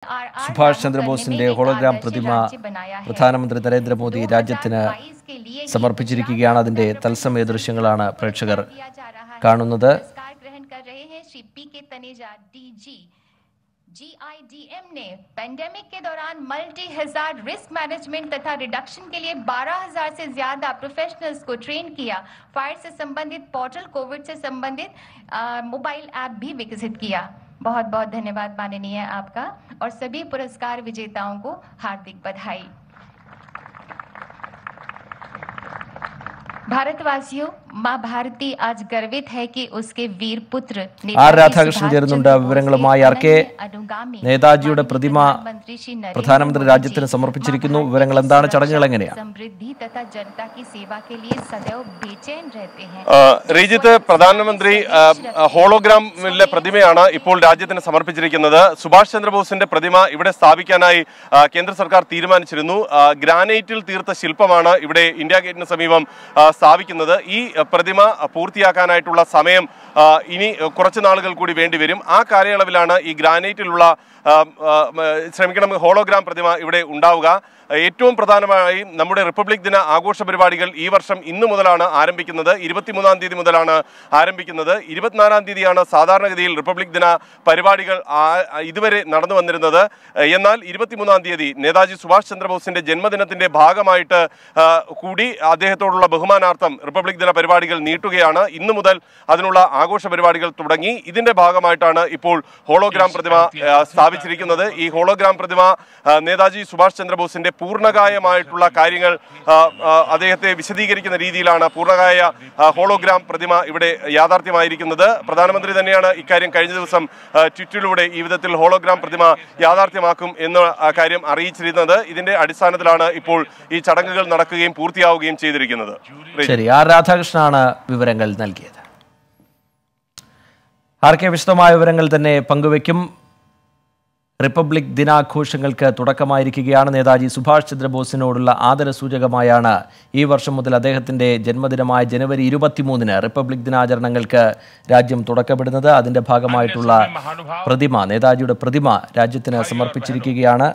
Subhash ചന്ദ്രബോസിന്റെ hologram പ്രതിമ പ്രധാനമന്ത്രി നരേന്ദ്രമോദി രാജ്യത്തിന് സമർപ്പിച്ചിരിക്കുകയാണ്. അതിന്റെ തത്സമയ ദൃശ്യങ്ങളാണ് പ്രേക്ഷകർ കാണുന്നത്. GIDM ने पेंडेमिक के दौरान मल्टी हैजार्ड रिस्क मैनेजमेंट तथा रिडक्शन के लिए 12,000 से ज्यादा प्रोफेशनल्स को ट्रेन किया। फायर से संबंधित पोर्टल, कोविड से संबंधित मोबाइल ऐप भी विकसित किया। बहुत बहुत धन्यवाद माननीय आपका और सभी पुरस्कार विजेताओं को हार्दिक बधाई। भारतवासियों, मां भारती आज गर्वित है कि उसके वीर पुत्र ആർ രാധാകൃഷ്ണൻ ചേരുന്നുണ്ട് വിവരങ്ങളുമായി. ആർക്കെ, നേതാജിയുടെ പ്രതിമ പ്രധാനമന്ത്രി രാജ്യത്തിന് സമർപ്പിച്ചിരിക്കുന്നു. വിവരങ്ങൾ എന്താണ്? ചടങ്ങുകൾ എങ്ങനെയാണ്? समृद्धि तथा जनता की सेवा के लिए सदैव बेचैन रहते हैं। ശ്രീജിത്ത്, പ്രധാനമന്ത്രി ഹോളോഗ്രാമിലെ പ്രതിമയാണ് ഇപ്പോൾ രാജ്യത്തിന് സമർപ്പിച്ചിരിക്കുന്നത്. സുഭാഷ് ചന്ദ്രബോസിന്റെ പ്രതിമ ഇവിടെ സ്ഥാപിക്കാനായി കേന്ദ്ര സർക്കാർ തീരുമാനിച്ചിരുന്നു. ഗ്രാനൈറ്റിൽ തീർത്ത ശില്പമാണ് ഇവിടെ ഇന്ത്യ ഗേറ്റിന് സമീപം സ്ഥാപിക്കുന്നത്. ഈ പ്രതിമ പൂർത്തിയാക്കാനായിട്ടുള്ള സമയം ഇനി കുറച്ച് നാളുകൾ കൂടി വേണ്ടിവരും. ആ കാലയളവിലാണ് ഈ ഗ്രാനൈറ്റിലുള്ള ഹോളോഗ്രാം പ്രതിമ ഇവിടെ ഉണ്ടാവുക. ഏറ്റവും പ്രധാനമായി നമ്മുടെ റിപ്പബ്ലിക് ദിന ആഘോഷ പരിപാടികൾ ഈ വർഷം ഇന്നു മുതലാണ് ആരംഭിക്കുന്നത്. 23-ാം തീയതി മുതലാണ് ആരംഭിക്കുന്നത്. 24-ാം തീയതിയാണ് സാധാരണഗതിയിൽ റിപ്പബ്ലിക് ദിന പരിപാടികൾ ഇതുവരെ നടന്നു വന്നിരുന്നത്. എന്നാൽ 23-ാം തീയതി നേതാജി സുഭാഷ് ചന്ദ്രബോസിന്റെ ജന്മദിനത്തിന്റെ ഭാഗമായിട്ട് കൂടി അദ്ദേഹത്തോടുള്ള ബഹുമാനാർത്ഥം റിപ്പബ്ലിക് ദിന പരിപാടികൾ നീട്ടുകയാണ്. ഇന്നു മുതൽ അതിനുള്ള ആഘോഷ പരിപാടികൾ തുടങ്ങി. ഇതിന്റെ ഭാഗമായിട്ടാണ് ഇപ്പോൾ ഹോളോഗ്രാം പ്രതിമ സ്ഥാപിച്ചിരിക്കുന്നത്. ഈ ഹോളോഗ്രാം പ്രതിമ നേതാജി സുഭാഷ് ചന്ദ്രബോസിന്റെ പൂർണ്ണകായമായിട്ടുള്ള കാര്യങ്ങൾ അദ്ദേഹത്തെ വിശദീകരിക്കുന്ന രീതിയിലാണ് പൂർണ്ണകായ ഹോളോഗ്രാം പ്രതിമ ഇവിടെ യാഥാർത്ഥ്യമായിരിക്കുന്നത്. പ്രധാനമന്ത്രി തന്നെയാണ് ഇക്കാര്യം കഴിഞ്ഞ ദിവസം ട്വിറ്ററിലൂടെ ഈ വിധത്തിൽ ഹോളോഗ്രാം പ്രതിമ യാഥാർത്ഥ്യമാക്കും എന്ന കാര്യം അറിയിച്ചിരുന്നത്. ഇതിന്റെ അടിസ്ഥാനത്തിലാണ് ഇപ്പോൾ ഈ ചടങ്ങുകൾ നടക്കുകയും പൂർത്തിയാവുകയും ചെയ്തിരിക്കുന്നത്. ശരി, ആർ രാധാകൃഷ്ണനാണ് വിവരങ്ങൾ നൽകിയത്. ആർക്കെ വിശദമായ വിവരങ്ങൾ തന്നെ പങ്കുവയ്ക്കും. റിപ്പബ്ലിക് ദിനാഘോഷങ്ങൾക്ക് തുടക്കമായിരിക്കുകയാണ്. നേതാജി സുഭാഷ് ചന്ദ്രബോസിനോടുള്ള ആദരസൂചകമായാണ് ഈ വർഷം മുതൽ അദ്ദേഹത്തിൻ്റെ ജന്മദിനമായ ജനുവരി 23-ന് റിപ്പബ്ലിക് ദിനാചരണങ്ങൾക്ക് രാജ്യം തുടക്കമിടുന്നത്. അതിൻ്റെ ഭാഗമായിട്ടുള്ള പ്രതിമ, നേതാജിയുടെ പ്രതിമ രാജ്യത്തിന് സമർപ്പിച്ചിരിക്കുകയാണ്.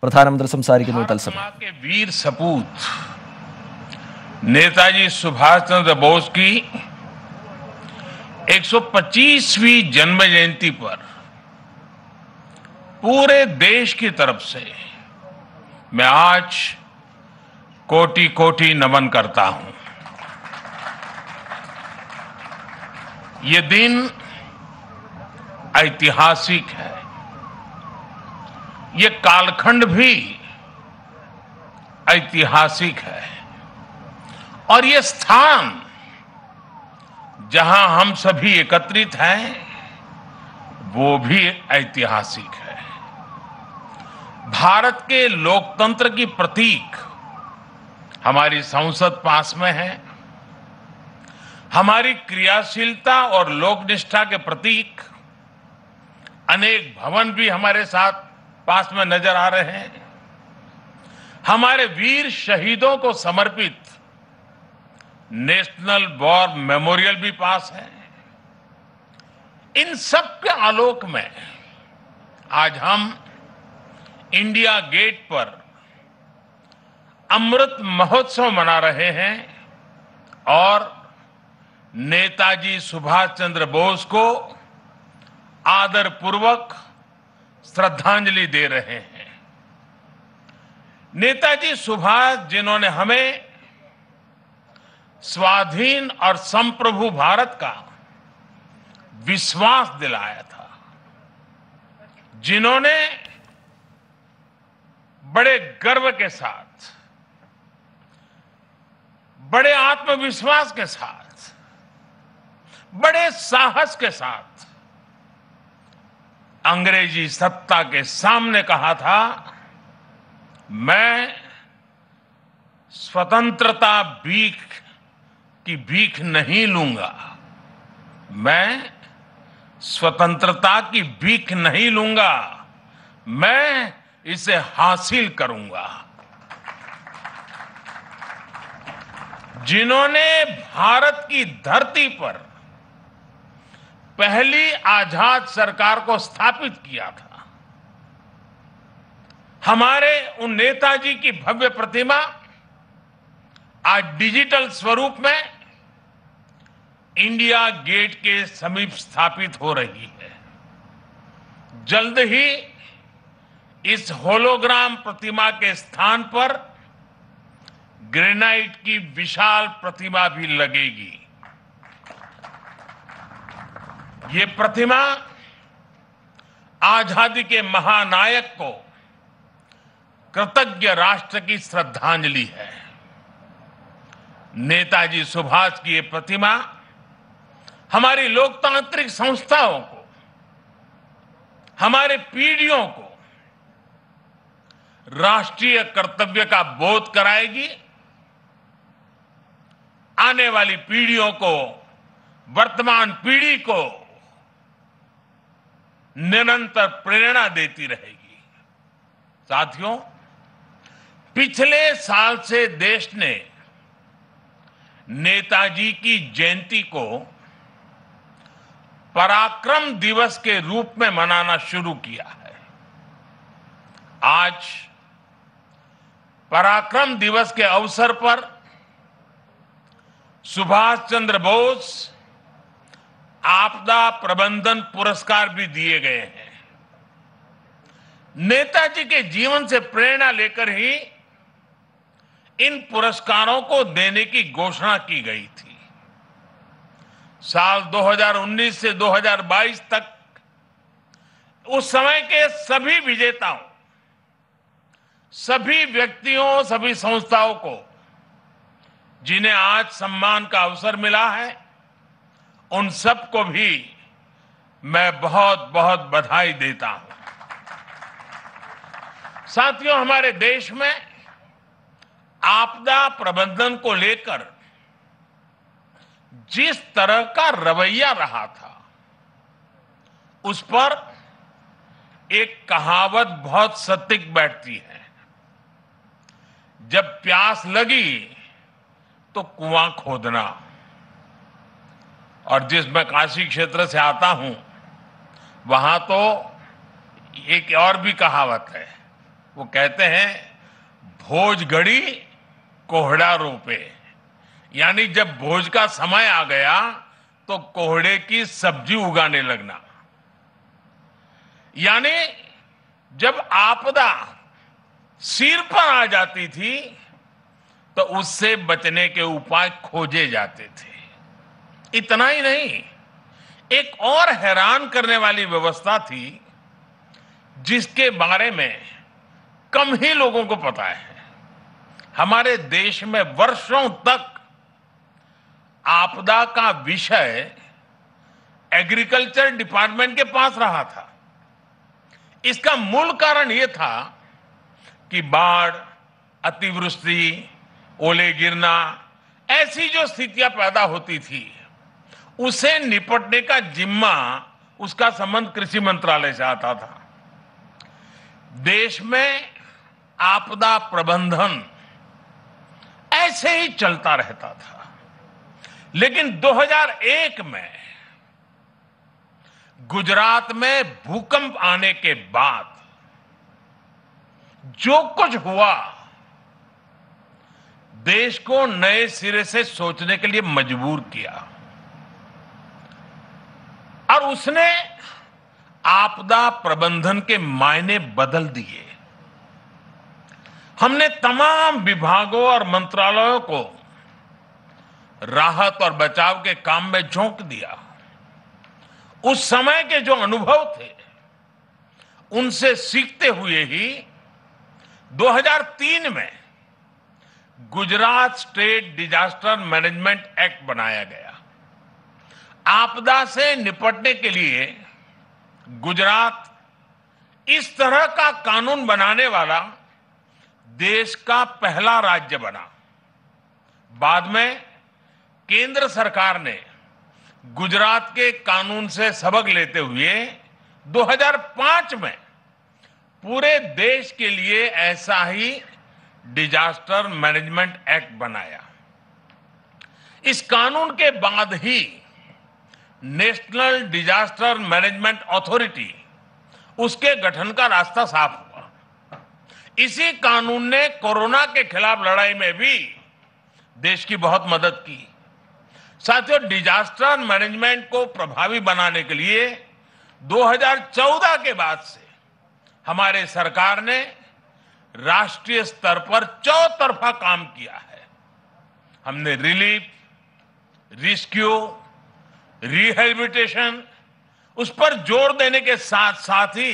പ്രധാനമന്ത്രി സംസാരിക്കുന്നു തത്സമയം. वीर सपूत नेताजी सुभाष चंद्र बोस की 125वीं जन्म जयंती पर पूरे देश की तरफ से मैं आज कोटि कोटि नमन करता हूं। ये दिन ऐतिहासिक है। ये कालखंड भी ऐतिहासिक है और ये स्थान जहां हम सभी एकत्रित हैं वो भी ऐतिहासिक है। भारत के लोकतंत्र की प्रतीक हमारी संसद पास में है। हमारी क्रियाशीलता और लोकनिष्ठा के प्रतीक अनेक भवन भी हमारे साथ पास में नजर आ रहे हैं। हमारे वीर शहीदों को समर्पित नेशनल वॉर मेमोरियल भी पास है। इन सब के आलोक में आज हम इंडिया गेट पर अमृत महोत्सव मना रहे हैं और नेताजी सुभाष चंद्र बोस को आदरपूर्वक श्रद्धांजलि दे रहे हैं। नेताजी सुभाष जिन्होंने हमें स्वाधीन और संप्रभु भारत का विश्वास दिलाया था, जिन्होंने बड़े गर्व के साथ, बड़े आत्मविश्वास के साथ, बड़े साहस के साथ अंग्रेजी सत्ता के सामने कहा था, मैं स्वतंत्रता की भीख नहीं लूंगा, मैं स्वतंत्रता की भीख नहीं लूंगा, मैं इसे हासिल करूंगा। जिन्होंने भारत की धरती पर पहली आजाद सरकार को स्थापित किया था, हमारे उन नेताजी की भव्य प्रतिमा आज डिजिटल स्वरूप में इंडिया गेट के समीप स्थापित हो रही है। जल्द ही इस होलोग्राम प्रतिमा के स्थान पर ग्रेनाइट की विशाल प्रतिमा भी लगेगी। ये प्रतिमा आजादी के महानायक को कृतज्ञ राष्ट्र की श्रद्धांजलि है। नेताजी सुभाष की ये प्रतिमा हमारी लोकतांत्रिक संस्थाओं को, हमारे पीढ़ियों को राष्ट्रीय कर्तव्य का बोध कराएगी, आने वाली पीढ़ियों को, वर्तमान पीढ़ी को निरंतर प्रेरणा देती रहेगी। साथियों, पिछले साल से देश ने नेताजी की जयंती को पराक्रम दिवस के रूप में मनाना शुरू किया है। आज पराक्रम दिवस के अवसर पर सुभाष चंद्र बोस आपदा प्रबंधन पुरस्कार भी दिए गए हैं। नेताजी के जीवन से प्रेरणा लेकर ही इन पुरस्कारों को देने की घोषणा की गई थी। साल 2019 से 2022 तक उस समय के सभी विजेताओं, सभी व्यक्तियों, सभी संस्थाओं को जिन्हें आज सम्मान का अवसर मिला है, उन सबको भी मैं बहुत बहुत बधाई देता हूं। साथियों, हमारे देश में आपदा प्रबंधन को लेकर जिस तरह का रवैया रहा था, उस पर एक कहावत बहुत सटीक बैठती है। जब प्यास लगी तो कुआं खोदना। और जिस मैं काशी क्षेत्र से आता हूं, वहां तो एक और भी कहावत है। वो कहते हैं, भोज गड़ी कोहड़ा रोपे। यानी जब भोज का समय आ गया तो कोहड़े की सब्जी उगाने लगना। यानी जब आपदा सिर पर आ जाती थी तो उससे बचने के उपाय खोजे जाते थे। इतना ही नहीं, एक और हैरान करने वाली व्यवस्था थी जिसके बारे में कम ही लोगों को पता है। हमारे देश में वर्षों तक आपदा का विषय एग्रीकल्चर डिपार्टमेंट के पास रहा था। इसका मूल कारण यह था कि बाढ़, अतिवृष्टि, ओले गिरना, ऐसी जो स्थितियां पैदा होती थी, उसे निपटने का जिम्मा, उसका संबंध कृषि मंत्रालय से आता था। देश में आपदा प्रबंधन ऐसे ही चलता रहता था। लेकिन 2001 में गुजरात में भूकंप आने के बाद जो कुछ हुआ, देश को नए सिरे से सोचने के लिए मजबूर किया और उसने आपदा प्रबंधन के मायने बदल दिए। हमने तमाम विभागों और मंत्रालयों को राहत और बचाव के काम में झोंक दिया। उस समय के जो अनुभव थे, उनसे सीखते हुए ही 2003 में Gujarat state disaster management act बनाया गया। आपदा से निपटने के लिए गुजरात इस तरह का कानून बनाने वाला देश का पहला राज्य बना। बाद में केंद्र सरकार ने गुजरात के कानून से सबक लेते हुए 2005 में पूरे देश के लिए ऐसा ही डिजास्टर मैनेजमेंट एक्ट बनाया। इस कानून के बाद ही नेशनल डिजास्टर मैनेजमेंट अथॉरिटी, उसके गठन का रास्ता साफ हुआ। इसी कानून ने कोरोना के खिलाफ लड़ाई में भी देश की बहुत मदद की। साथियों, डिजास्टर मैनेजमेंट को प्रभावी बनाने के लिए 2014 के बाद से हमारे सरकार ने राष्ट्रीय स्तर पर चौतरफा काम किया है। हमने रिलीफ, रेस्क्यू, रिहेबिलिटेशन उस पर जोर देने के साथ साथ ही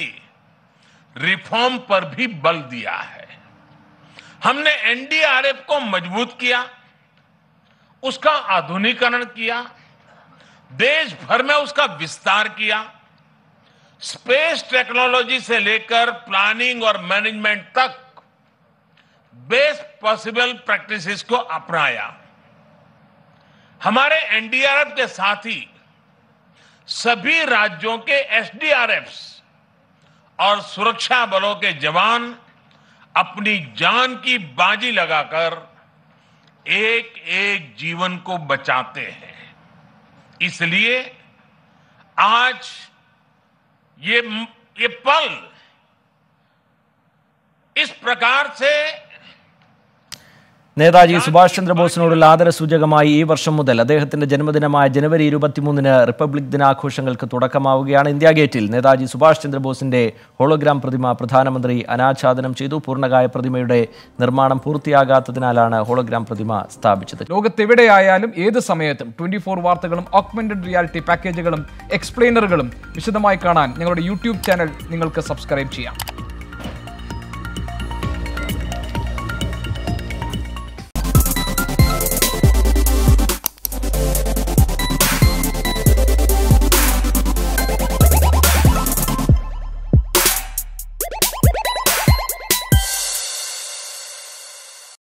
रिफॉर्म पर भी बल दिया है। हमने एनडीआरएफ को मजबूत किया, उसका आधुनिकीकरण किया, देश भर में उसका विस्तार किया, स्पेस टेक्नोलॉजी से लेकर प्लानिंग और मैनेजमेंट तक बेस्ट पॉसिबल प्रैक्टिसेस को अपनाया। हमारे एनडीआरएफ के साथ ही सभी राज्यों के एसडीआरएफ्स और सुरक्षा बलों के जवान अपनी जान की बाजी लगाकर एक एक जीवन को बचाते हैं। इसलिए आज ये पल इस प्रकार से നേതാജി സുഭാഷ് ചന്ദ്രബോസിനോടുള്ള ആദരസൂചകമായി ഈ വർഷം മുതൽ അദ്ദേഹത്തിന്റെ ജന്മദിനമായ ജനുവരി 23-ന് റിപ്പബ്ലിക് ദിനാഘോഷങ്ങൾക്ക് തുടക്കമാവുകയാണ്. ഇന്ത്യ ഗേറ്റിൽ നേതാജി സുഭാഷ് ചന്ദ്രബോസിന്റെ ഹോളോഗ്രാം പ്രതിമ പ്രധാനമന്ത്രി അനാച്ഛാദനം ചെയ്തു. പൂർണ്ണകായ പ്രതിമയുടെ നിർമ്മാണം പൂർത്തിയാകാത്തതിനാലാണ് ഹോളോഗ്രാം പ്രതിമ സ്ഥാപിച്ചത്. ലോകത്തെവിടെയായാലും ഏത് സമയത്തും 24 വാർത്തകളും ഓഗ്മെന്റഡ് റിയാലിറ്റി പാക്കേജുകളും എക്സ്പ്ലെയിനറുകളും വിശദമായി കാണാൻ ഞങ്ങളുടെ യൂട്യൂബ് ചാനൽ നിങ്ങൾക്ക് സബ്സ്ക്രൈബ് ചെയ്യാം.